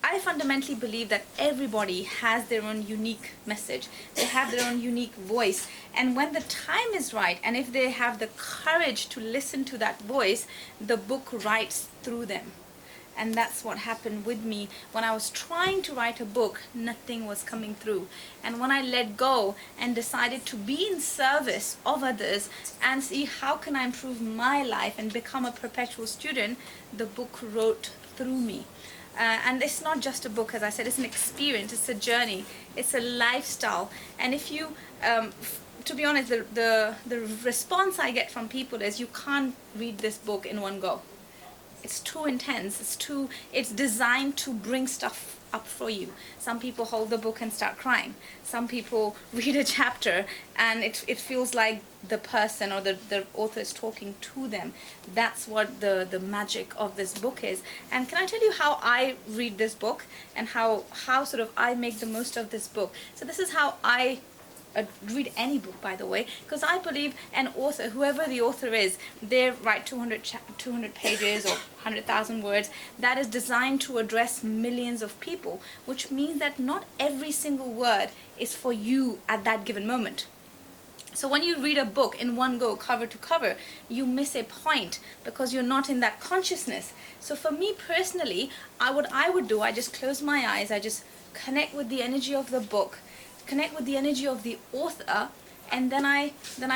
I fundamentally believe that everybody has their own unique message. They have their own unique voice. And when the time is right, and if they have the courage to listen to that voice, the book writes through them. And that's what happened with me. When I was trying to write a book, nothing was coming through. And when I let go and decided to be in service of others and see how can I improve my life and become a perpetual student, the book wrote through me. And it's not just a book, as I said, it's an experience, it's a journey, it's a lifestyle. And if you, to be honest, the response I get from people is, you can't read this book in one go. It's too intense, it's designed to bring stuff up for you. Some people hold the book and start crying. Some people read a chapter and it feels like the person or the author is talking to them. That's what the magic of this book is. And can I tell you how I read this book and how sort of I make the most of this book? So this is how I read any book, by the way, because I believe an author, whoever the author is, they write 200 pages or 100,000 words that is designed to address millions of people, which means that not every single word is for you at that given moment. So when you read a book in one go, cover to cover, you miss a point because you're not in that consciousness. So for me personally, what I would do, I just close my eyes, I just connect with the energy of the book, connect with the energy of the author, and then I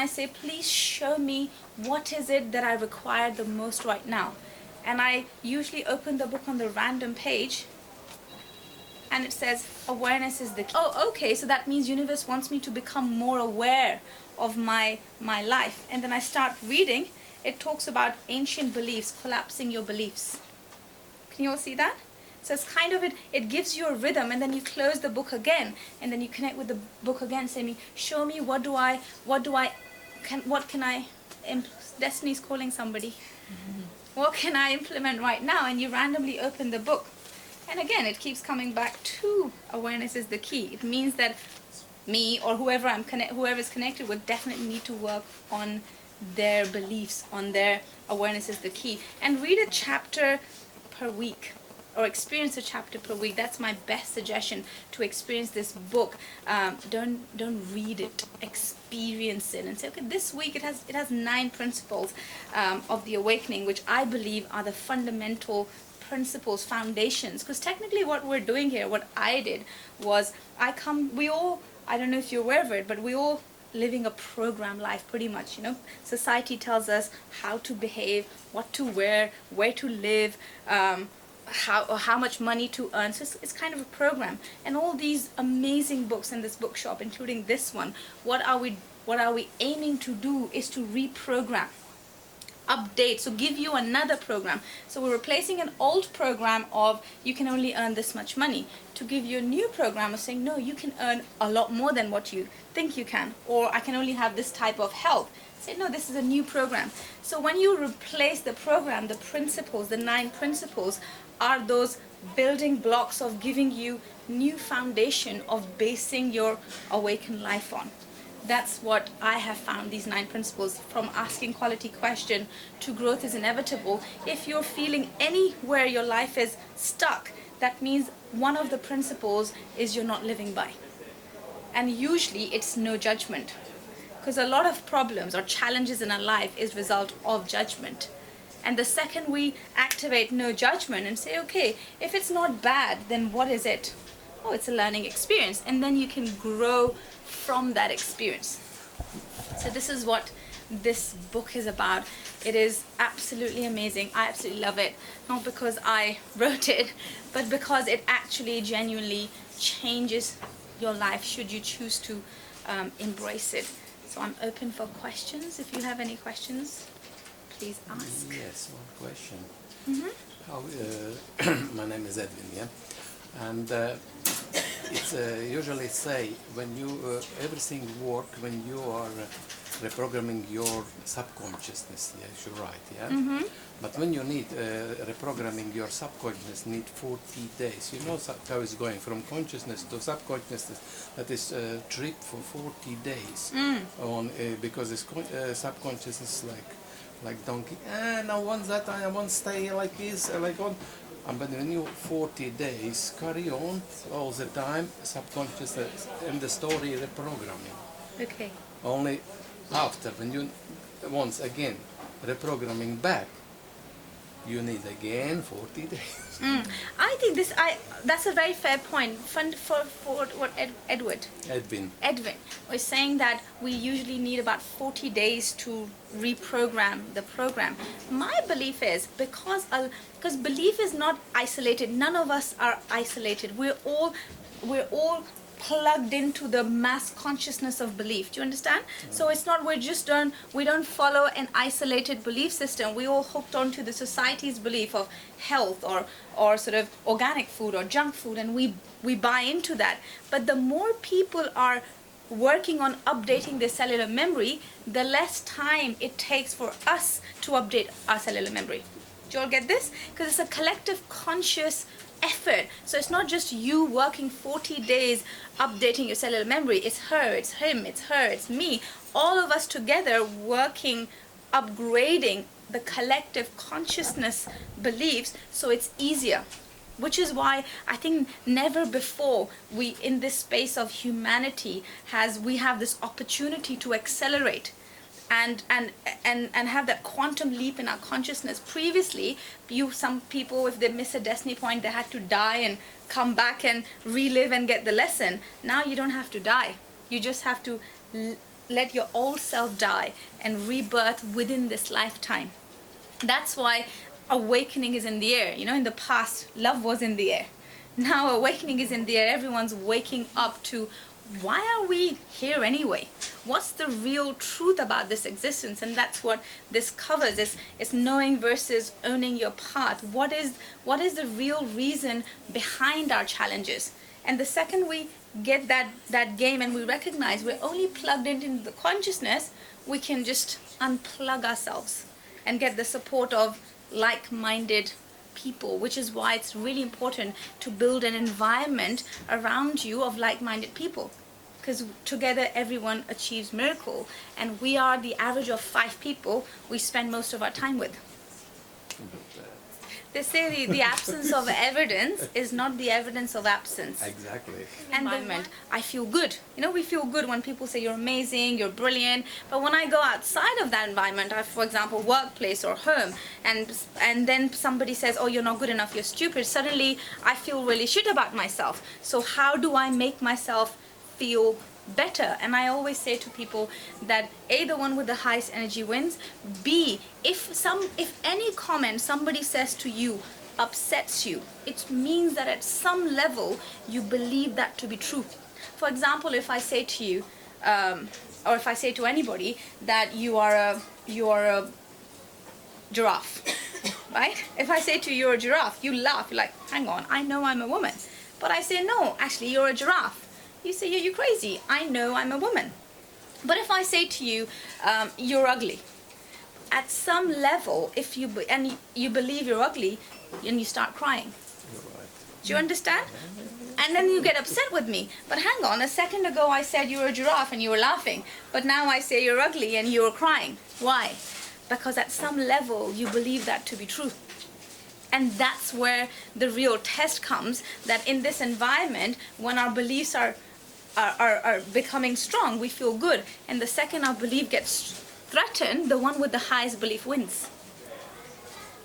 say, please show me what is it that I require the most right now. And I usually open the book on the random page and it says awareness is the key. Oh, okay, so that means universe wants me to become more aware of my life. And then I start reading. It talks about ancient beliefs, collapsing your beliefs. Can you all see that? So it's kind of it gives you a rhythm, and then you close the book again, and then you connect with the book again, saying, show me what can I, Destiny's calling somebody. What can I implement right now? And you randomly open the book. And again, it keeps coming back to awareness is the key. It means that me or whoever's connected with definitely need to work on their beliefs, on their awareness is the key. And read a chapter per week, or experience a chapter per week. That's my best suggestion to experience this book. Don't read it, experience it, and say, okay, this week it has 9 principles of the awakening, which I believe are the fundamental principles, foundations. Because technically what we're doing here, what I did was, we all, I don't know if you're aware of it, but we all living a program life pretty much, you know. Society tells us how to behave, what to wear, where to live, how much money to earn. So it's kind of a program. And all these amazing books in this bookshop, including this one, what are we aiming to do is to reprogram, update, so give you another program. So we're replacing an old program of you can only earn this much money to give you a new program of saying, no, you can earn a lot more than what you think you can, or I can only have this type of health. Say, no, this is a new program. So when you replace the program, the principles, the 9 principles are those building blocks of giving you new foundation of basing your awakened life on. That's what I have found, these 9 principles, from asking quality question to growth is inevitable. If you're feeling anywhere your life is stuck, that means one of the principles is you're not living by. And usually it's no judgment. Because a lot of problems or challenges in our life is result of judgment. And the second we activate no judgment and say, okay, if it's not bad, then what is it? Oh, it's a learning experience. And then you can grow from that experience. So this is what this book is about. It is absolutely amazing. I absolutely love it. Not because I wrote it, but because it actually genuinely changes your life should you choose to embrace it. So I'm open for questions. If you have any questions, please ask. Yes, one question. Mm-hmm. My name is Edwin, yeah? And it's usually say when you everything work when you are reprogramming your subconsciousness. Yes, you're right, yeah. Mm-hmm. But when you need reprogramming your subconsciousness, need 40 days. You know how it's going from consciousness to subconsciousness. That is a trip for 40 days on because this subconsciousness like donkey. And I want that. I want stay like this. Like on. But when you 40 days, carry on all the time, subconscious in the story reprogramming. Okay. Only after, when you once again reprogramming back, you need again 40 days. I think that's a very fair point. For what Edwin was saying, that we usually need about 40 days to reprogram the program. My belief is because belief is not isolated. None of us are isolated. We're all plugged into the mass consciousness of belief. Do you understand? So it's not we don't follow an isolated belief system. We all hooked onto the society's belief of health or sort of organic food or junk food, and we buy into that. But the more people are working on updating their cellular memory, the less time it takes for us to update our cellular memory. Do you all get this? Because it's a collective conscious effort. So it's not just you working 40 days updating your cellular memory. It's her, it's him, it's her, it's me. All of us together working, upgrading the collective consciousness beliefs so it's easier. Which is why I think never before we in this space of humanity we have this opportunity to accelerate and have that quantum leap in our consciousness. Previously, some people, if they miss a destiny point, they had to die and come back and relive and get the lesson. Now you don't have to die. You just have to let your old self die and rebirth within this lifetime. That's why awakening is in the air. You know, in the past, love was in the air. Now awakening is in the air. Everyone's waking up to, why are we here anyway? What's the real truth about this existence? And that's what this covers. It's knowing versus owning your path. What is the real reason behind our challenges? And the second we get that game and we recognize we're only plugged into the consciousness, we can just unplug ourselves and get the support of like-minded people, which is why it's really important to build an environment around you of like-minded people, because together everyone achieves miracle, and we are the average of 5 people we spend most of our time with. They say the absence of evidence is not the evidence of absence. Exactly. And I feel good. You know, we feel good when people say you're amazing, you're brilliant. But when I go outside of that environment, for example, workplace or home, and then somebody says, oh, you're not good enough, you're stupid, suddenly I feel really shit about myself. So how do I make myself feel better? And I always say to people that A, the one with the highest energy wins. B, if any comment somebody says to you upsets you, it means that at some level you believe that to be true. For example, if I say to you, or if I say to anybody that you are a giraffe, right? If I say to you, you're a giraffe, you laugh. You're like, hang on, I know I'm a woman. But I say, no, actually, you're a giraffe. You say, yeah, you're crazy. I know I'm a woman. But if I say to you, you're ugly, at some level, if you believe you're ugly, and you start crying. Right. Do you understand? And then you get upset with me. But hang on, a second ago I said you were a giraffe and you were laughing. But now I say you're ugly and you're crying. Why? Because at some level you believe that to be true. And that's where the real test comes, that in this environment, when our beliefs are becoming strong, we feel good. And the second our belief gets threatened, the one with the highest belief wins.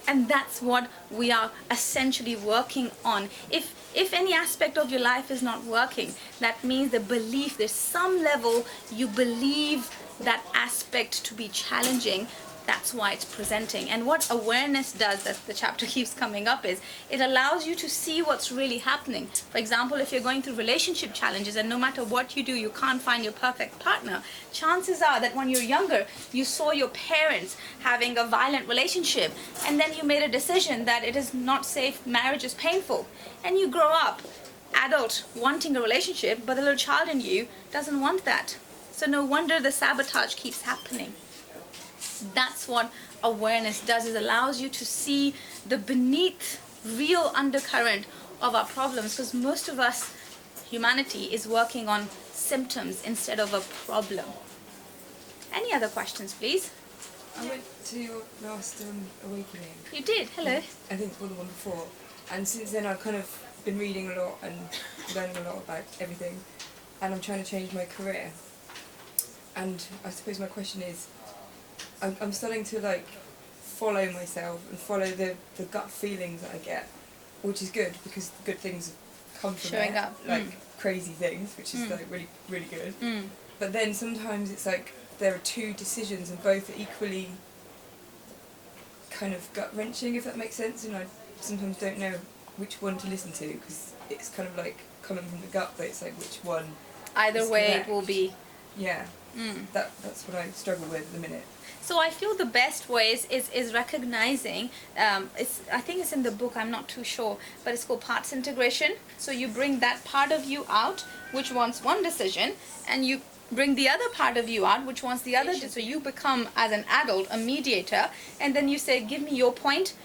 And that's what we are essentially working on. If any aspect of your life is not working, that means the belief, there's some level you believe that aspect to be challenging. That's why it's presenting. And what awareness does, that the chapter keeps coming up, is it allows you to see what's really happening. For example, if you're going through relationship challenges and no matter what you do, you can't find your perfect partner, chances are that when you're younger, you saw your parents having a violent relationship, and then you made a decision that it is not safe, marriage is painful. And you grow up, adult, wanting a relationship, but the little child in you doesn't want that. So no wonder the sabotage keeps happening. That's what awareness does. It allows you to see the beneath real undercurrent of our problems, because most of us, humanity, is working on symptoms instead of a problem. Any other questions, please? I went to your last awakening. You did? Hello. I think all the one before. And since then I've kind of been reading a lot and learning a lot about everything, and I'm trying to change my career. And I suppose my question is, I'm starting to like follow myself and follow the gut feelings that I get, which is good because the good things come from Showing there, up. like crazy things, which is like really, really good. Mm. But then sometimes it's like there are two decisions and both are equally kind of gut-wrenching, if that makes sense, and I sometimes don't know which one to listen to because it's kind of like coming from the gut, but it's like which one. Either is way correct. it will be. Yeah, that's what I struggle with at the minute. So I feel the best ways is recognizing, I think it's in the book, I'm not too sure, but it's called parts integration. So you bring that part of you out, which wants one decision, and you bring the other part of you out, which wants the other. So you become, as an adult, a mediator, and then you say, give me your point,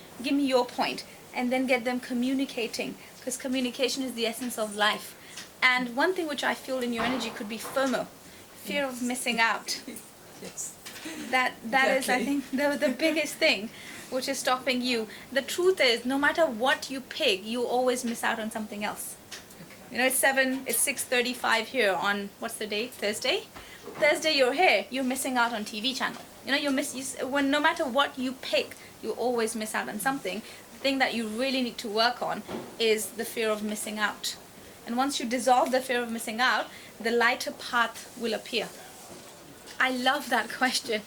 and then get them communicating, because communication is the essence of life. And one thing which I feel in your energy could be FOMO, fear of missing out. Yes. That is, I think, the biggest thing which is stopping you. The truth is, no matter what you pick, you always miss out on something else. You know, it's 6:35 here on, what's the day? Thursday? Thursday you're here, you're missing out on TV channel. You know, when no matter what you pick, you always miss out on something. The thing that you really need to work on is the fear of missing out. And once you dissolve the fear of missing out, the lighter path will appear. I love that question.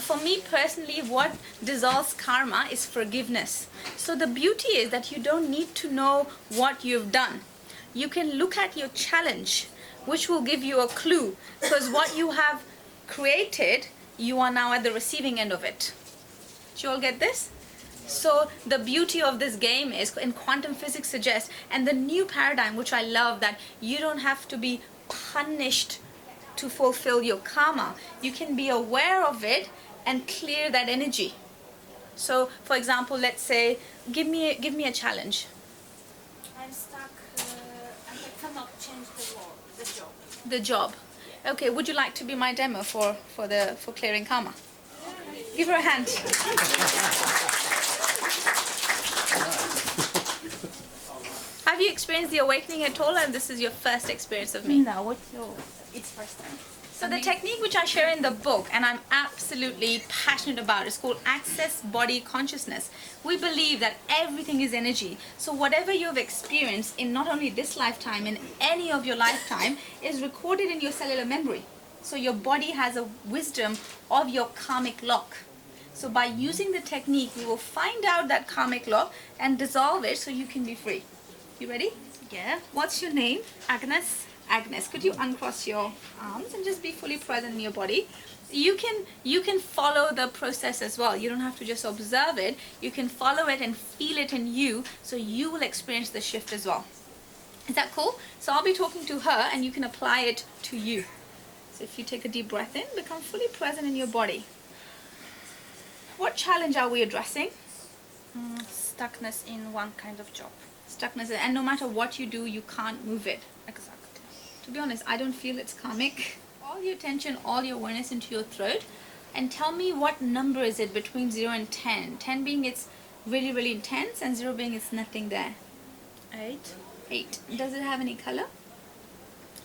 For me personally, what dissolves karma is forgiveness. So the beauty is that you don't need to know what you've done. You can look at your challenge, which will give you a clue, because what you have created, you are now at the receiving end of it. Do you all get this? So the beauty of this game is, and quantum physics suggests, and the new paradigm, which I love, that you don't have to be punished to fulfill your karma. You can be aware of it and clear that energy. So, for example, let's say, give me a challenge. I'm stuck and I cannot change the job. The job. Okay, would you like to be my demo for clearing karma? Give her a hand. Have you experienced the awakening at all, and this is your first experience of me? No, it's first time. So the technique which I share in the book, and I'm absolutely passionate about, is called Access Body Consciousness. We believe that everything is energy. So whatever you've experienced in not only this lifetime, in any of your lifetime, is recorded in your cellular memory. So your body has a wisdom of your karmic lock. So by using the technique, we will find out that karmic lock and dissolve it so you can be free. You ready? Yeah. What's your name? Agnes. Agnes, could you uncross your arms and just be fully present in your body? You can follow the process as well. You don't have to just observe it. You can follow it and feel it in you, so you will experience the shift as well. Is that cool? So I'll be talking to her and you can apply it to you. So if you take a deep breath in, become fully present in your body. What challenge are we addressing? Stuckness in one kind of job. Stuckness, and no matter what you do, you can't move it. Exactly. To be honest, I don't feel it's karmic. All your attention, all your awareness into your throat, and tell me what number is it between 0 and 10. 10 being it's really, really intense, and 0 being it's nothing there. 8. 8. Does it have any color?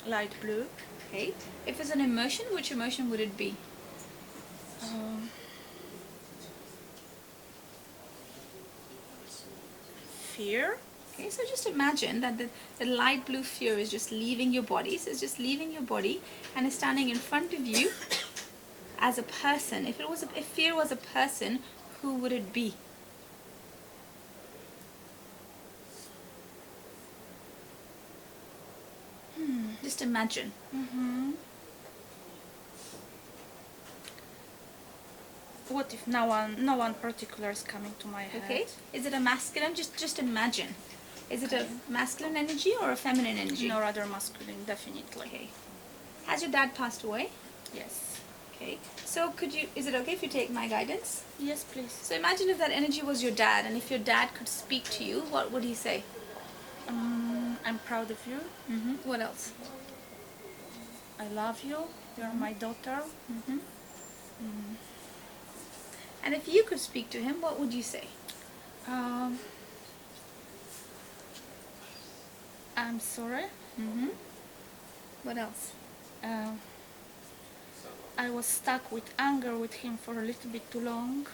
Light blue. Okay. If it's an emotion, which emotion would it be? Fear. Okay, so just imagine that the light blue fear is just leaving your body. So it's just leaving your body and is standing in front of you as a person. If fear was a person, who would it be? Just imagine. What if no one particular is coming to my head? Okay. Is it a masculine? Just imagine. Is it a masculine energy or a feminine energy? No, rather masculine, definitely. Okay. Has your dad passed away? Yes. Okay. So is it okay if you take my guidance? Yes, please. So imagine if that energy was your dad, and if your dad could speak to you, what would he say? I'm proud of you. What else? I love you. You're my daughter. And if you could speak to him, what would you say? I'm sorry. What else? I was stuck with anger with him for a little bit too long.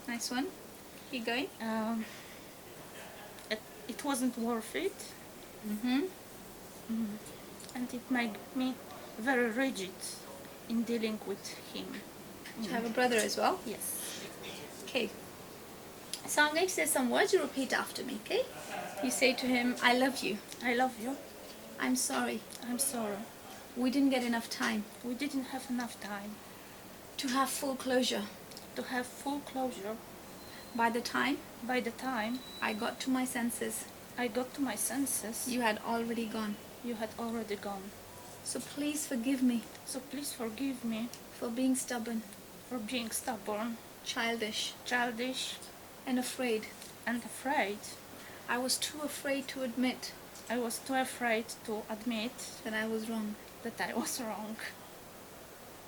Nice one. Keep going. It wasn't worth it. And it made me very rigid in dealing with him. You have a brother as well? Yes. Okay. So I'm going to say some words. You repeat after me, okay? You say to him, I love you. I love you. I'm sorry. I'm sorry. We didn't get enough time We didn't have enough time to have full closure. to have full closure. By the time By the time I got to my senses, I got to my senses, you had already gone. you had already gone. So please forgive me So please forgive me for being stubborn, for being stubborn, childish, childish, and afraid. and afraid. I was too afraid to admit I was too afraid to admit that I was wrong. that I was wrong.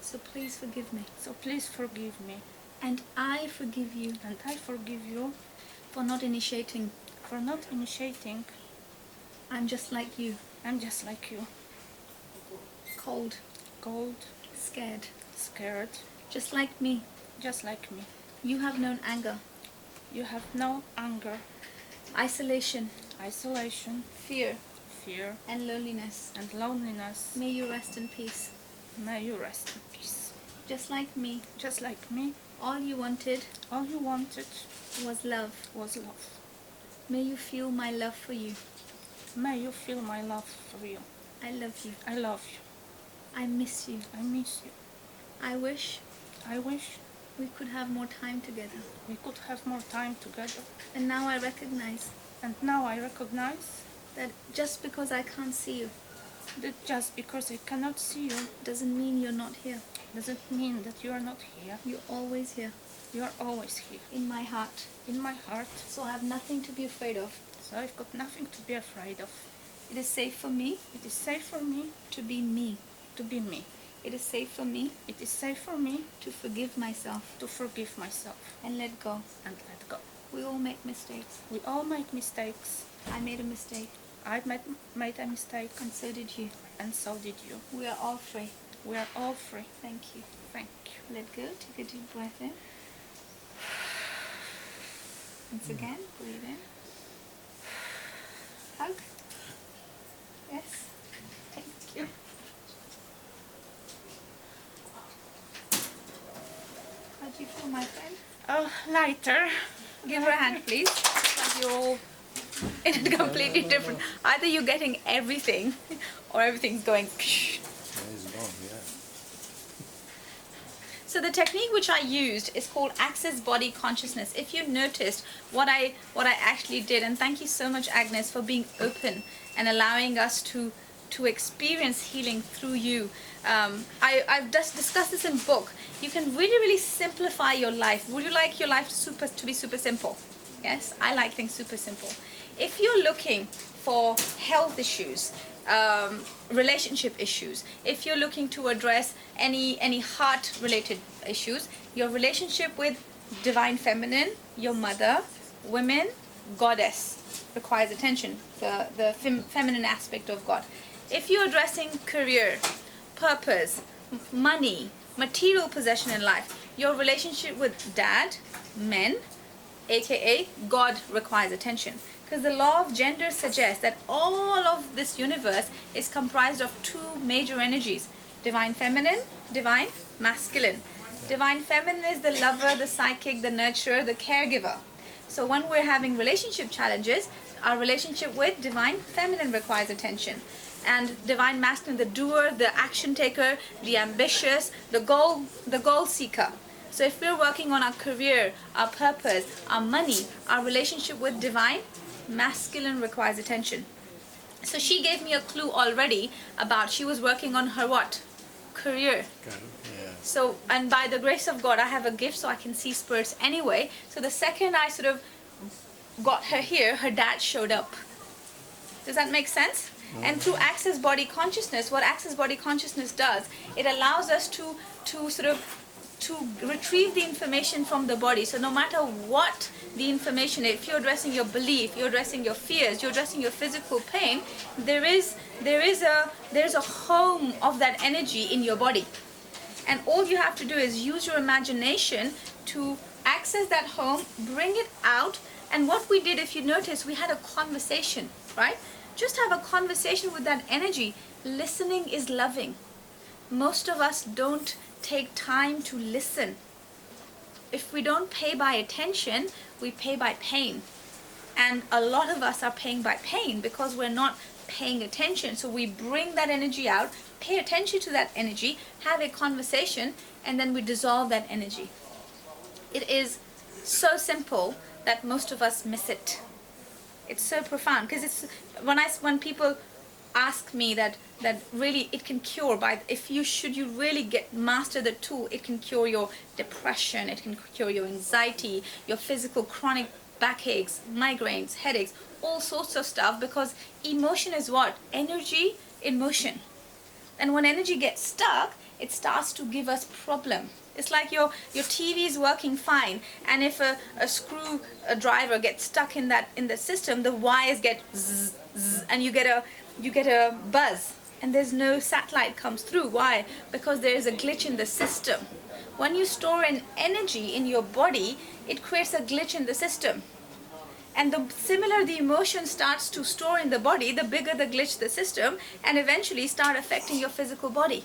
So please forgive me. So please forgive me. And I forgive you And I forgive you for not initiating. for not initiating. I'm just like you, I'm just like you. cold, Cold, scared, scared, just like me. just like me. You have known anger, You have no anger, isolation, isolation, fear, fear, and loneliness. and loneliness. May you rest in peace. May you rest in peace. Just like me, Just like me, all you wanted all you wanted was love. was love. May you feel my love for you. May you feel my love for you. I love you. I love you. I miss you. I miss you. I wish I wish we could have more time together. we could have more time together. And now I recognize And now I recognize that just because I can't see you that just because I cannot see you doesn't mean you're not here. doesn't mean that you are not here. You're always here You are always here in my heart. in my heart. So I have nothing to be afraid of. So I've got nothing to be afraid of. It is safe for me It is safe for me to be me. to be me. It is safe for me It is safe for me to forgive myself to forgive myself and let go. and let go. We all make mistakes. We all make mistakes. I made a mistake, I've made a mistake, and so did you. and so did you. We are all free. We are all free. Thank you. Thank you. Let go. Take a deep breath in. Once again, breathe in. Hug. Yes. Thank you. How do you feel, my friend? Oh, lighter. Give her a hand, please. Because you're all in a completely different. Either you're getting everything, or everything's going. It's gone, yeah. So the technique which I used is called Access Body Consciousness. If you noticed what I actually did, and thank you so much, Agnes, for being open and allowing us to experience healing through you. I've just discussed this in book. You can really simplify your life. Would you like your life to be super simple? Yes, I like things super simple. If you're looking for health issues, relationship issues, if you're looking to address any heart related issues, your relationship with divine feminine, your mother, women, goddess requires attention, the feminine aspect of God. If you're addressing career, purpose, money, material possession in life, your relationship with dad, men, aka God, requires attention. Because the law of gender suggests that all of this universe is comprised of two major energies: divine feminine, divine masculine. Divine feminine is the lover, the psychic, the nurturer, the caregiver. So when we're having relationship challenges, our relationship with divine feminine requires attention. And divine masculine, the doer, the action taker, the ambitious, the goal seeker. So if we're working on our career, our purpose, our money, our relationship with divine masculine requires attention. So she gave me a clue already about she was working on her what? Career. Yeah. So, and by the grace of God, I have a gift so I can see spirits anyway. So the second I sort of got her here, her dad showed up. Does that make sense? And through Access Body Consciousness, what Access Body Consciousness does, it allows us to sort of to retrieve the information from the body. So no matter what the information is, if you're addressing your belief, you're addressing your fears, you're addressing your physical pain, there's a home of that energy in your body. And all you have to do is use your imagination to access that home, bring it out. And what we did, if you notice, we had a conversation, right? Just have a conversation with that energy. Listening is loving. Most of us don't take time to listen. If we don't pay by attention, we pay by pain. And a lot of us are paying by pain because we're not paying attention. So we bring that energy out, pay attention to that energy, have a conversation, and then we dissolve that energy. It is so simple that most of us miss it. It's so profound, because it's when people ask me that really it can cure by, if you really master the tool, it can cure your depression, it can cure your anxiety, your physical chronic backaches, migraines, headaches, all sorts of stuff, because emotion is what? Energy in motion. And when energy gets stuck, it starts to give us problem. It's like your TV is working fine, and if a driver gets stuck in the system, the wires get zzz, zzz, and you get a buzz, and there's no satellite comes through. Why? Because there is a glitch in the system. When you store an energy in your body, it creates a glitch in the system. And the similar the emotion starts to store in the body, the bigger the glitch the system, and eventually start affecting your physical body.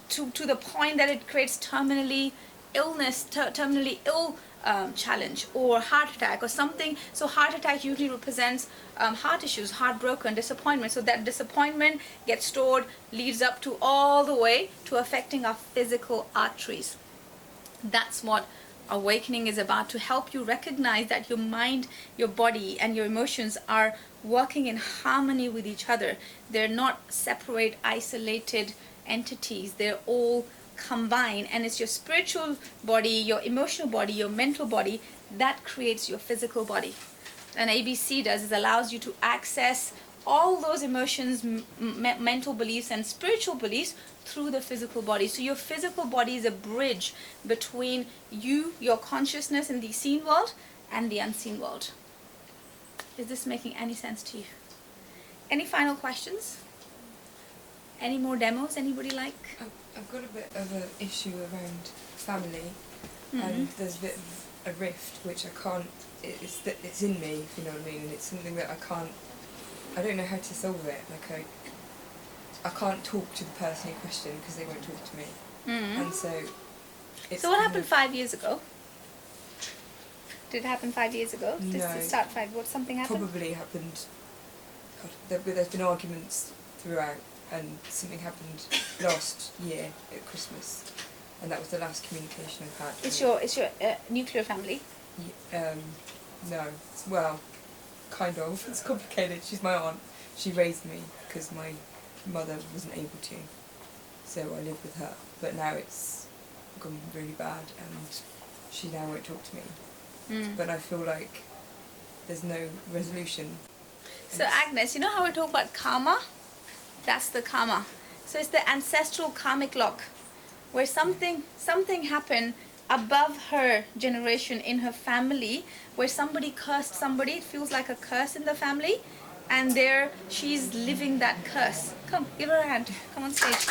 To the point that it creates terminally ill challenge or heart attack or something. So heart attack usually represents heart issues, heartbroken, disappointment. So that disappointment gets stored, leads up to all the way to affecting our physical arteries. That's what awakening is about, to help you recognize that your mind, your body, and your emotions are working in harmony with each other. They're not separate, isolated entities. They're all combined, and it's your spiritual body, your emotional body, your mental body that creates your physical body. And ABC does is allows you to access all those emotions, mental beliefs, and spiritual beliefs through the physical body. So your physical body is a bridge between you, your consciousness in the seen world, and the unseen world. Is this making any sense to you? Any final questions? Any more demos anybody like? I've got a bit of an issue around family, and there's a bit of a rift which I can't. It's in me, if you know what I mean, and it's something that I don't know how to solve it. Like I can't talk to the person in question because they won't talk to me, and so. So what happened 5 years ago? Did it happen 5 years ago? No. Did it start something happened? Probably happened. God, there's been arguments throughout. And something happened last year at Christmas, and that was the last communication I've had. It's your nuclear family? No. Well, kind of. It's complicated. She's my aunt. She raised me because my mother wasn't able to, so I live with her. But now it's gone really bad, and she now won't talk to me. But I feel like there's no resolution. So Agnes, you know how we talk about karma? That's the karma. So it's the ancestral karmic lock, where something happened above her generation in her family, where somebody cursed somebody. It feels like a curse in the family, and there she's living that curse. Come, give her a hand. Come on stage.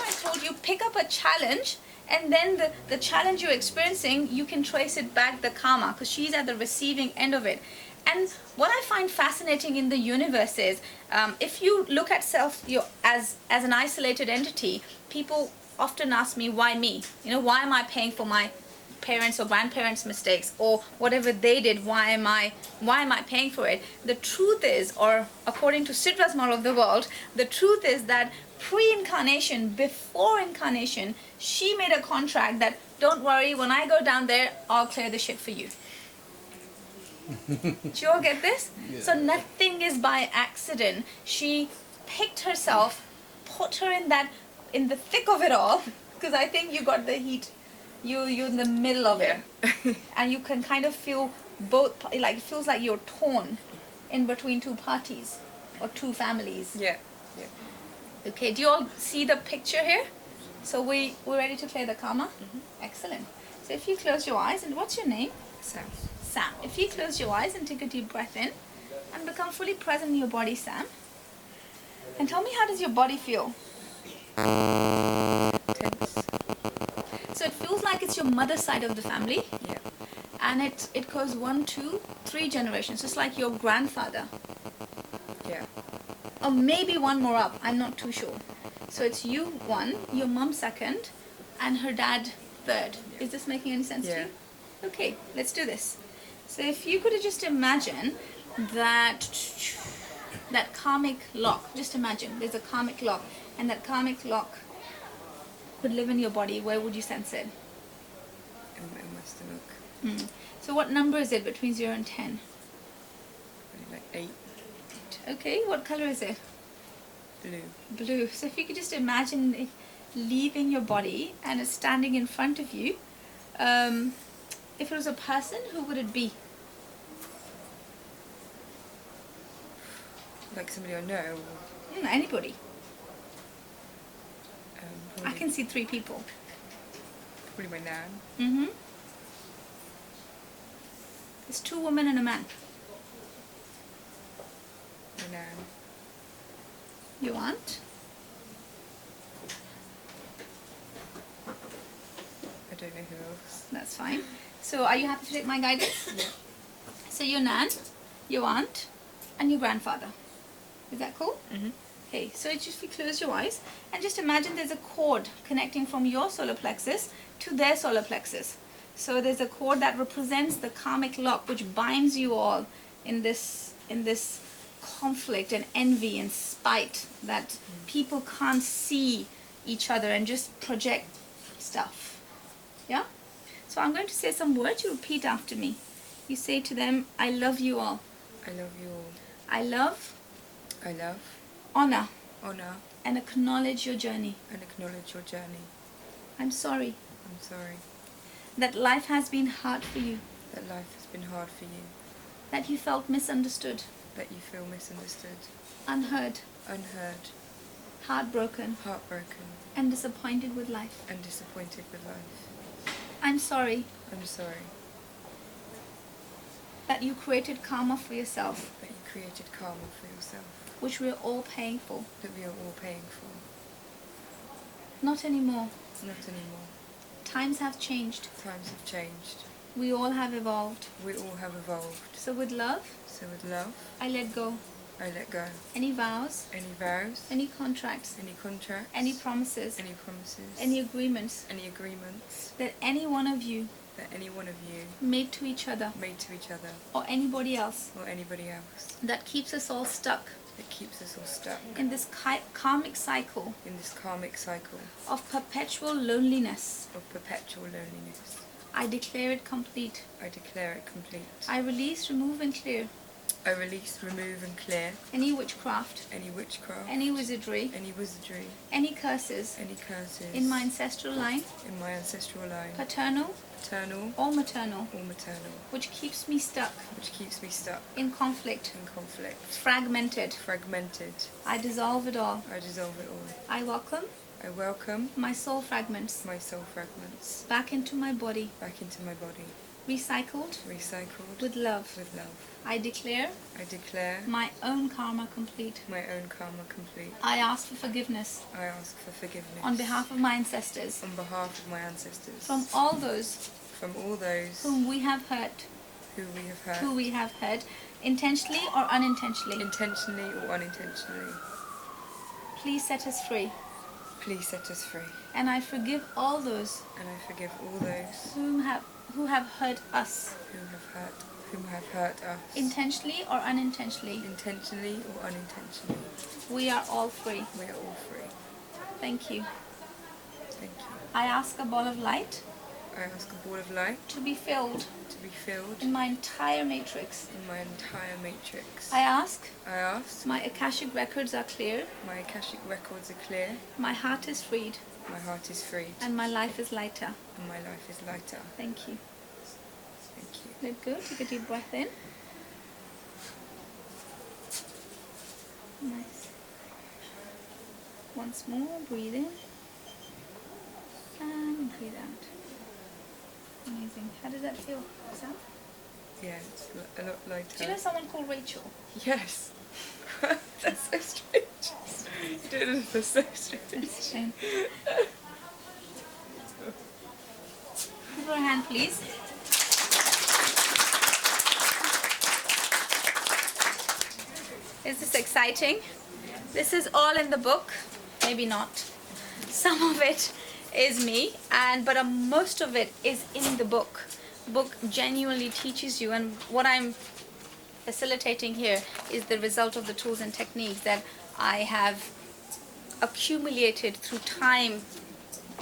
I told you, pick up a challenge, and then the challenge you're experiencing, you can trace it back, the karma, because she's at the receiving end of it. And what I find fascinating in the universe is, if you look at self as an isolated entity, people often ask me, why me? You know, why am I paying for my parents' or grandparents' mistakes, or whatever they did? Why am I paying for it? The truth is, or according to Sidra's model of the world, the truth is that pre-incarnation, before incarnation, she made a contract that, don't worry, when I go down there, I'll clear the shit for you. Do you all get this? Yeah. So nothing is by accident. She picked herself, put her in the thick of it all, because I think you got the heat. You're in the middle of it, and you can kind of feel both. Like it feels like you're torn in between two parties or two families. Yeah. Okay. Do you all see the picture here? So we're ready to play the karma? Excellent. So if you close your eyes, and what's your name? Sam. Sam. If you close your eyes and take a deep breath in and become fully present in your body, Sam. And tell me, how does your body feel? Tense. So it feels like it's your mother's side of the family, Yeah. and it goes 1, 2, 3 generations, just like your grandfather. Yeah. Or maybe one more up, I'm not too sure. So it's you 1, your mum 2nd, and her dad 3rd. Is this making any sense to Yeah. you? Okay, let's do this. So if you could just imagine that karmic lock, just imagine there's a karmic lock, and that karmic lock could live in your body, where would you sense it? In my stomach. So what number is it between 0 and 10? Maybe like 8. Okay, what color is it? Blue. Blue. So if you could just imagine it leaving your body and it's standing in front of you, if it was a person, who would it be? Like somebody I know. Anybody. I Probably, can see 3 people. probably my nan. Mm-hmm. There's 2 women and a man. My nan. Your aunt? I don't know who else. That's fine. So are you happy to take my guidance? Yeah. So your nan, your aunt, and your grandfather. Is that cool? Mm-hmm. Okay, so it's just, if you close your eyes and just imagine there's a cord connecting from your solar plexus to their solar plexus. So there's a cord that represents the karmic lock, which binds you all in this conflict and envy and spite, that people can't see each other and just project stuff. Yeah? So I'm going to say some words. You repeat after me. You say to them, I love you all. I love you all. I love, I love, honor, honor, and acknowledge your journey. and acknowledge your journey. I'm sorry I'm sorry that life has been hard for you, that life has been hard for you, that you felt misunderstood, that you feel misunderstood, unheard, unheard, heartbroken, heartbroken, and disappointed with life. and disappointed with life. I'm sorry I'm sorry that you created karma for yourself, that you created karma for yourself, which we're all paying for. that we are all paying for. Not anymore. Not anymore. Times have changed. Times have changed. We all have evolved. We all have evolved. So with love, So with love, I let go. I let go. Any vows, Any vows, any contracts, any contracts, any promises, any promises, any agreements any agreements that any one of you that any one of you made to each other made to each other or anybody else or anybody else that keeps us all stuck that keeps us all stuck in this karmic cycle in this karmic cycle of perpetual loneliness. of perpetual loneliness. I declare it complete. I declare it complete. I release, remove and clear I release, remove and clear any witchcraft, any witchcraft, any wizardry, any wizardry, any curses any curses in my ancestral line, in my ancestral line, paternal paternal or maternal, or maternal, which keeps me stuck which keeps me stuck in conflict, in conflict, fragmented. fragmented. I dissolve it all. I dissolve it all. I welcome I welcome my soul fragments my soul fragments back into my body, back into my body, recycled recycled with love. with love. I declare I declare my own karma complete. my own karma complete. I ask for forgiveness I ask for forgiveness on behalf of my ancestors on behalf of my ancestors, from all those from all those whom we have hurt, who we have hurt, intentionally or unintentionally. intentionally or unintentionally. Please set us free. Please set us free. And I forgive all those And I forgive all those who have hurt us, whom have hurt us, intentionally or unintentionally. intentionally or unintentionally. We are all free. We are all free. Thank you. Thank you. I ask a ball of light I ask a ball of light to be filled to be filled in my entire matrix. in my entire matrix. I ask I ask my Akashic records are clear, my Akashic records are clear, my heart is freed, my heart is freed, and my life is lighter. and my life is lighter. Thank you. Thank you. Let go. Take a deep breath in. Nice. Once more, breathe in. Breathe out. Amazing. How does that feel, Sam? Yeah, it's a lot lighter. Do you know someone called Rachel? Yes. That's so strange. You did it. That's so strange. That's strange. Give her a hand, please. Is this exciting? This is all in the book. Maybe not. Some of it is me, but most of it is in the book. The book genuinely teaches you, and what I'm facilitating here is the result of the tools and techniques that I have accumulated through time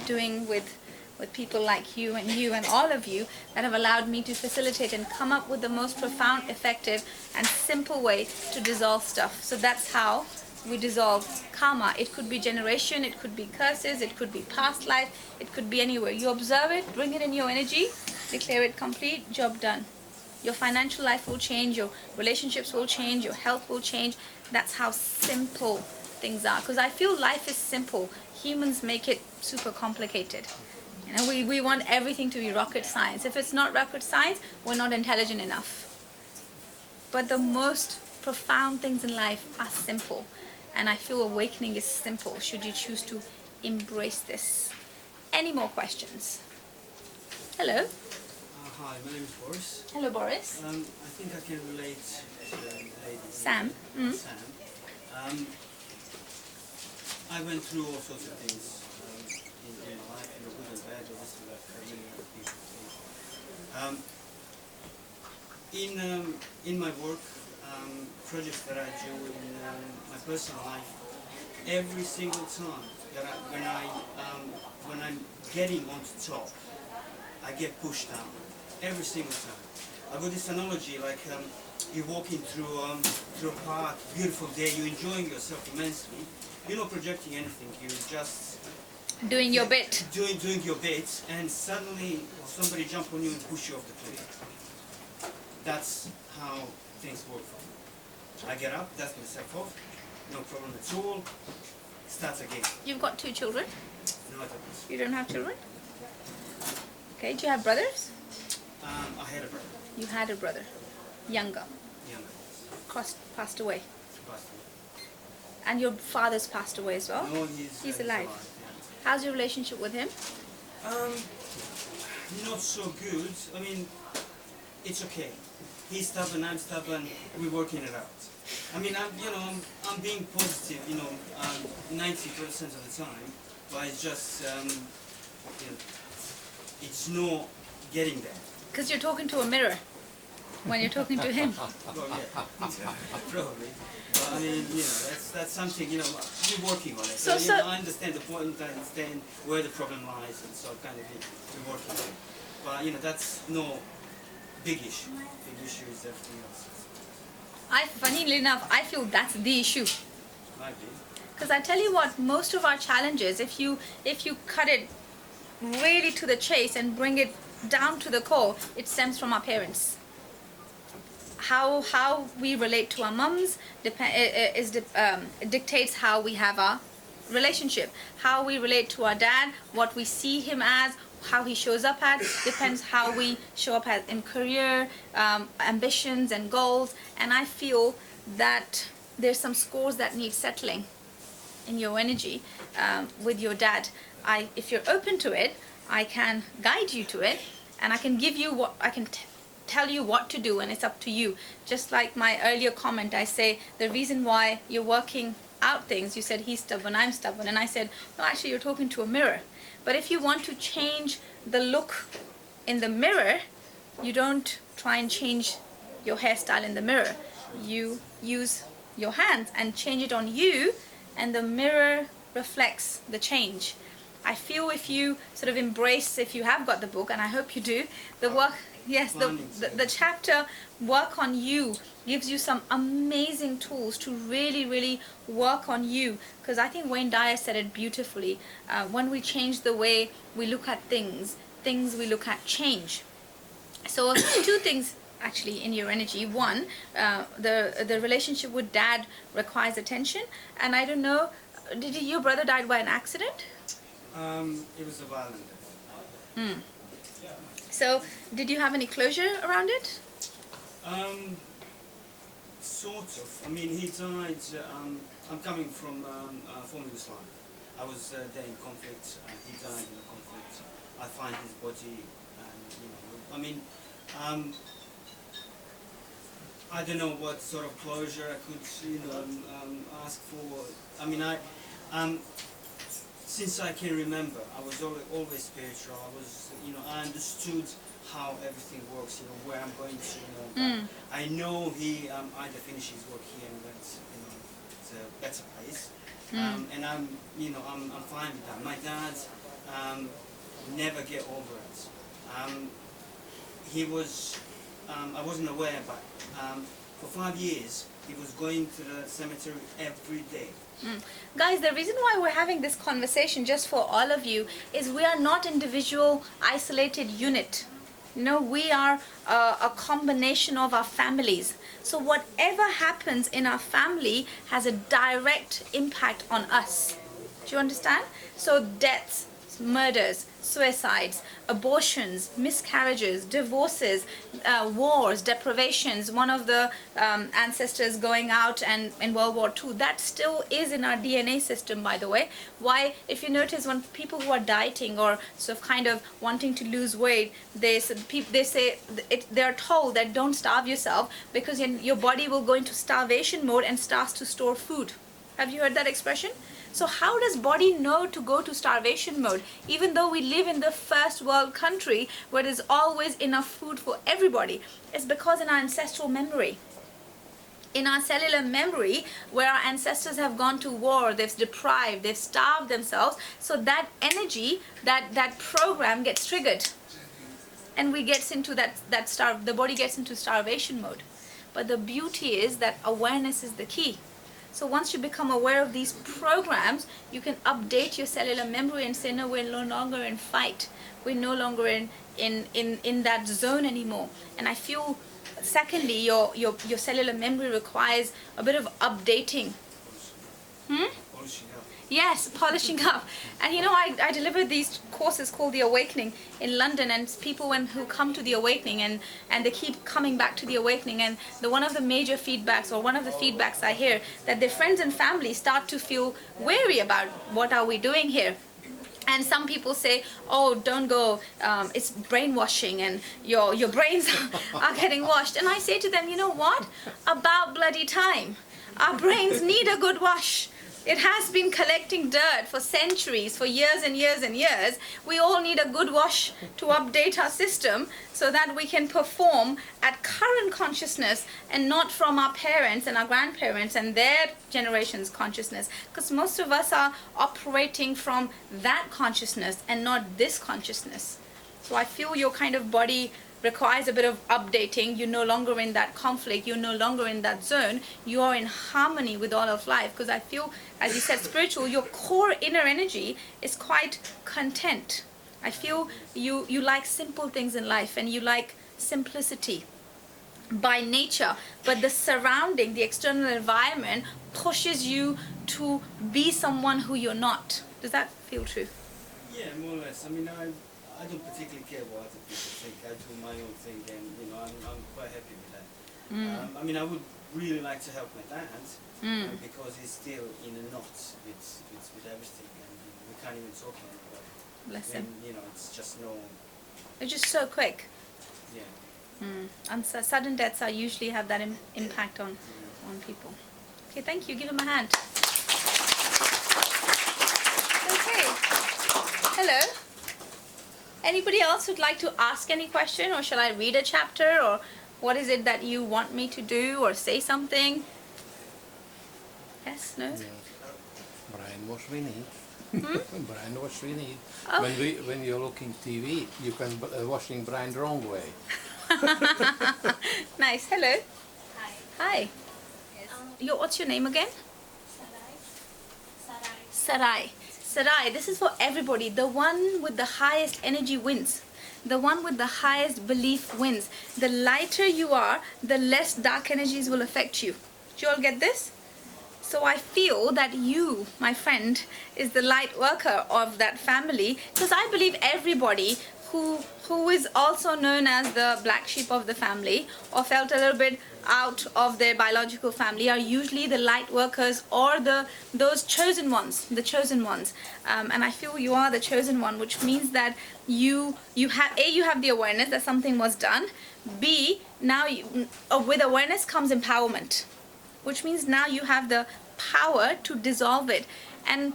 doing with people like you and all of you that have allowed me to facilitate and come up with the most profound, effective and simple way to dissolve stuff. So that's how we dissolve karma. It could be generation, it could be curses, it could be past life, it could be anywhere. You observe it, bring it in your energy, declare it complete, job done. Your financial life will change, your relationships will change, your health will change. That's how simple things are. Because I feel life is simple. Humans make it super complicated. You know, we want everything to be rocket science. If it's not rocket science, we're not intelligent enough. But the most profound things in life are simple. And I feel awakening is simple, should you choose to embrace this. Any more questions? Hello. Hi, my name is Boris. Hello, Boris. I think I can relate to the lady. Sam. Sam. I went through all sorts of things in my life, good and bad, obviously, like many other people. In my work, projects that I do in my personal life, every single time that when I'm getting on top, I get pushed down. Every single time. I've got this analogy like you're walking through a park, beautiful day, you're enjoying yourself immensely. You're not projecting anything, you're just Doing your bit. Doing your bit, and suddenly somebody jump on you and push you off the cliff. That's how things work for me. I get up, dust myself off, no problem at all, starts again. You've got 2 children? No, I don't. You don't have children? Okay, do you have brothers? I had a brother. You had a brother. Younger. Passed away. And your father's passed away as well? No, he's alive. Yeah. How's your relationship with him? Not so good. I mean, it's okay. He's stubborn, I'm stubborn, we're working it out. I mean, I'm being positive, 90% of the time, but it's just, it's not getting there. Because you're talking to a mirror when you're talking to him. Well, yeah, probably. But I mean, that's something, we're working on it. So I understand the point, I understand where the problem lies, and so kind of we're working on it. But, that's no big issue. Big issue is everything else. Funnily enough, I feel that's the issue. Might be. Because I tell you what, most of our challenges, if you cut it really to the chase and bring it down to the core, it stems from our parents. How we relate to our mums dictates how we have our relationship. How we relate to our dad, what we see him as, how he shows up as, depends how we show up as in career, ambitions and goals. And I feel that there's some scores that need settling in your energy with your dad. If you're open to it, I can guide you to it, and I can give you what I can tell you what to do, and it's up to you. Just like my earlier comment, I say the reason why you're working out things, you said he's stubborn, I'm stubborn, and I said no, actually you're talking to a mirror. But if you want to change the look in the mirror, you don't try and change your hairstyle in the mirror. You use your hands and change it on you, and the mirror reflects the change. I feel if you sort of embrace, if you have got the book, and I hope you do, the work, yes, the chapter work on you gives you some amazing tools to really, really work on you. Because I think Wayne Dyer said it beautifully. When we change the way we look at things we look at change. So 2 things actually in your energy. One, the relationship with dad requires attention. And I don't know, your brother died by an accident? It was a violent death. So, did you have any closure around it? Sort of. I mean, he died. I'm coming from former Yugoslavia. I was there in conflict. He died in the conflict. I find his body, and I mean, I don't know what sort of closure I could, ask for. I mean, since I can remember, I was always spiritual. I was, I understood how everything works. Where I'm going to. I know he either finished his work here and went, to a better place. And I'm fine with that. My dad never get over it. He was, I wasn't aware, but for 5 years he was going to the cemetery every day. Guys, the reason why we're having this conversation just for all of you is we are not individual isolated unit. We are a combination of our families. So whatever happens in our family has a direct impact on us. Do you understand? So deaths, murders, suicides, abortions, miscarriages, divorces, wars, deprivations, one of the ancestors going out and in World War II, that still is in our DNA system, by the way. Why, if you notice, when people who are dieting or sort of kind of wanting to lose weight, they're told that don't starve yourself because your body will go into starvation mode and starts to store food. Have you heard that expression? So how does body know to go to starvation mode? Even though we live in the first world country where there's always enough food for everybody, it's because in our ancestral memory, in our cellular memory, where our ancestors have gone to war, they've deprived, they've starved themselves, so that energy, that program gets triggered, and we gets into the body gets into starvation mode. But the beauty is that awareness is the key. So once you become aware of these programs, you can update your cellular memory and say, no, we're no longer in fight. We're no longer in that zone anymore. And I feel, secondly, your cellular memory requires a bit of updating. Polishing up. Yes, polishing up. And I deliver these courses called The Awakening in London, and people who come to The Awakening and they keep coming back to The Awakening, and one of the major feedbacks, or one of the feedbacks I hear, that their friends and family start to feel wary about what are we doing here. And some people say, oh, don't go, it's brainwashing and your brains are getting washed. And I say to them, you know what? About bloody time. Our brains need a good wash. It has been collecting dirt for centuries, for years and years and years. We all need a good wash to update our system so that we can perform at current consciousness and not from our parents and our grandparents and their generation's consciousness. Because most of us are operating from that consciousness and not this consciousness. So I feel your kind of body requires a bit of updating. You're no longer in that conflict. You're no longer in that zone. You are in harmony with all of life. Because I feel, as you said, spiritual, your core inner energy is quite content. I feel you like simple things in life and you like simplicity by nature. But the surrounding, the external environment pushes you to be someone who you're not. Does that feel true? Yeah, more or less. I mean, I don't particularly care what other people think. I do my own thing, and I'm quite happy with that. I mean, I would really like to help my dad because he's still in a knot with everything, and we can't even talk about it. Bless him. It's just no. It's just so quick. Yeah. And so sudden deaths are usually have that impact on people. Okay, thank you. Give him a hand. Okay. Hello. Anybody else would like to ask any question, or shall I read a chapter, or what is it that you want me to do, or say something? Yes, no? Brainwash we need. Brainwash we need. Oh. When you're looking TV, you can washing brain the wrong way. Nice. Hello. Hi. Hi. Yes. What's your name again? Sarai. Sarai. Sarai, this is for everybody. The one with the highest energy wins. The one with the highest belief wins. The lighter you are, the less dark energies will affect you. Do you all get this? So I feel that you, my friend, is the light worker of that family, because I believe everybody who is also known as the black sheep of the family, or felt a little bit out of their biological family, are usually the light workers, or those chosen ones, the chosen ones. And I feel you are the chosen one, which means that you have the awareness that something was done. B, now with awareness comes empowerment, which means now you have the power to dissolve it. And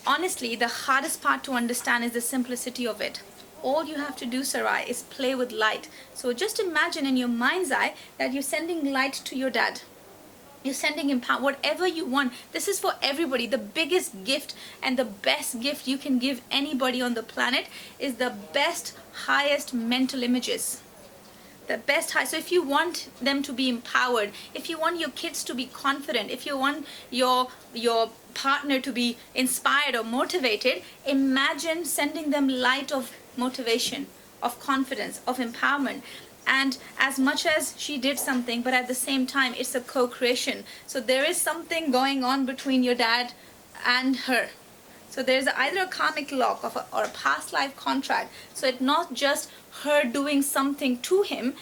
honestly, the hardest part to understand is the simplicity of it. All you have to do, Sarai, is play with light. So just imagine in your mind's eye that you're sending light to your dad. You're sending him power, whatever you want. This is for everybody. The biggest gift and the best gift you can give anybody on the planet is the best, highest mental images. The best high. So if you want them to be empowered, if you want your kids to be confident, if you want your partner to be inspired or motivated, imagine sending them light of motivation, of confidence, of empowerment. And as much as she did something, but at the same time, it's a co-creation. So there is something going on between your dad and her. So there's either a karmic lock or a past life contract. So it's not just her doing something to him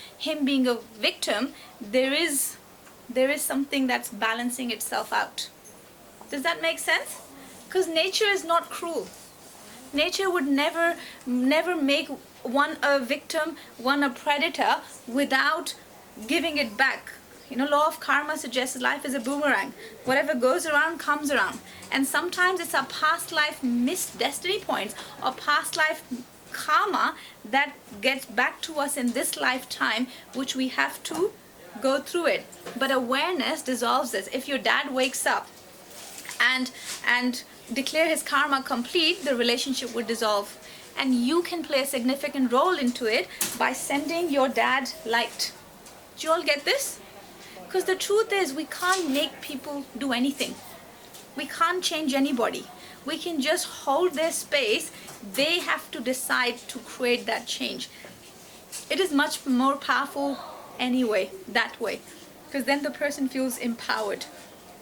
being a victim. There is something that's balancing itself out. Does that make sense? Because nature is not cruel. Nature would never make one a victim, one a predator, without giving it back. You know, law of karma suggests life is a boomerang. Whatever goes around comes around. And sometimes it's our past life missed destiny points or past life karma that gets back to us in this lifetime, which we have to go through it. But awareness dissolves this. If your dad wakes up and declare his karma complete, the relationship would dissolve. And you can play a significant role into it by sending your dad light. Do you all get this? Because the truth is, we can't make people do anything. We can't change anybody. We can just hold their space. They have to decide to create that change. It is much more powerful anyway, that way. Because then the person feels empowered.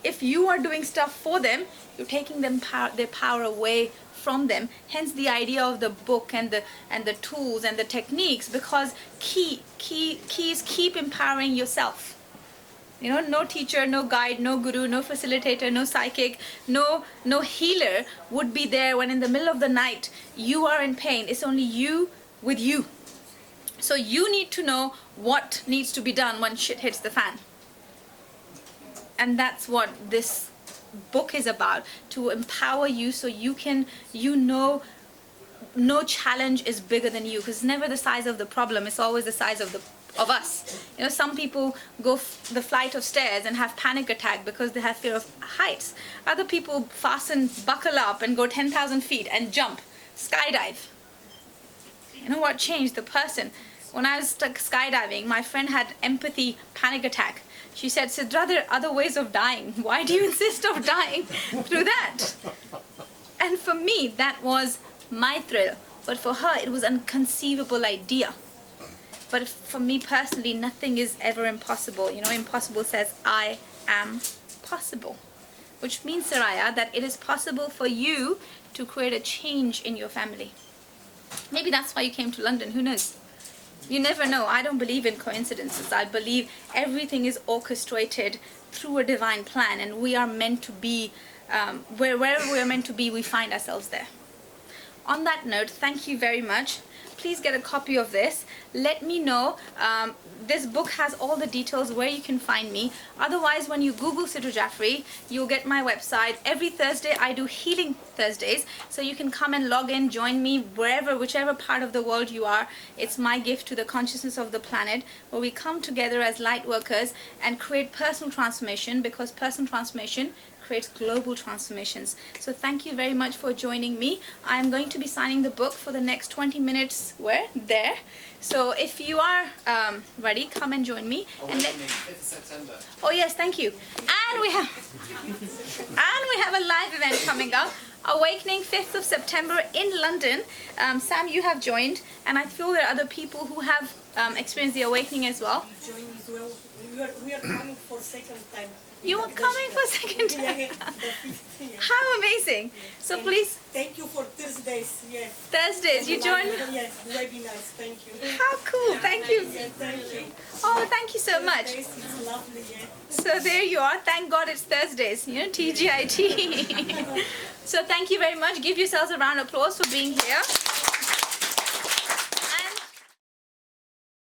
If you are doing stuff for them, you're taking them their power away from them. Hence the idea of the book and the tools and the techniques, because key is keep empowering yourself. You know, no teacher, no guide, no guru, no facilitator, no psychic, no healer would be there when in the middle of the night you are in pain. It's only you with you. So you need to know what needs to be done when shit hits the fan. And that's what this book is about, to empower you so you know no challenge is bigger than you, because it's never the size of the problem, it's always the size of us. You know, some people go the flight of stairs and have panic attack because they have fear of heights. Other people buckle up and go 10,000 feet and jump, skydive. You know what changed? The person. When I was stuck skydiving, my friend had empathy panic attack. She said, Sidra, there are other ways of dying. Why do you insist on dying through that? And for me, that was my thrill. But for her, it was an inconceivable idea. But for me personally, nothing is ever impossible. You know, impossible says, I am possible. Which means, Saraya, that it is possible for you to create a change in your family. Maybe that's why you came to London, who knows? You never know. I don't believe in coincidences. I believe everything is orchestrated through a divine plan, and we are meant to be, wherever we are meant to be, we find ourselves there. On that note, thank you very much. Please get a copy of this. Let me know. This book has all the details where you can find me. Otherwise, when you Google Sidra Jafri, you'll get my website. Every Thursday, I do Healing Thursdays. So you can come and log in, join me whichever part of the world you are. It's my gift to the consciousness of the planet, where we come together as light workers and create personal transformation, because personal transformation creates global transformations. So thank you very much for joining me. I'm going to be signing the book for the next 20 minutes. Where? There. So if you are ready, come and join me. Awakening, 5th September. Oh yes, thank you. And we have a live event coming up. Awakening, 5th of September in London. Sam, you have joined, and I feel there are other people who have experienced the awakening as well. Join as well. We are coming for second time. You are coming for second time. Yeah, the fifth, yeah. How amazing. So And please, Thank you for Thursdays. Yeah. Thursdays, you join. Yes, webinars. Thank you. How cool. Thank you. Yeah, thank you. Oh, thank you so much. Thursdays is lovely. Yeah. So there you are. Thank God it's Thursdays. You know, TGIT. So thank you very much. Give yourselves a round of applause for being here.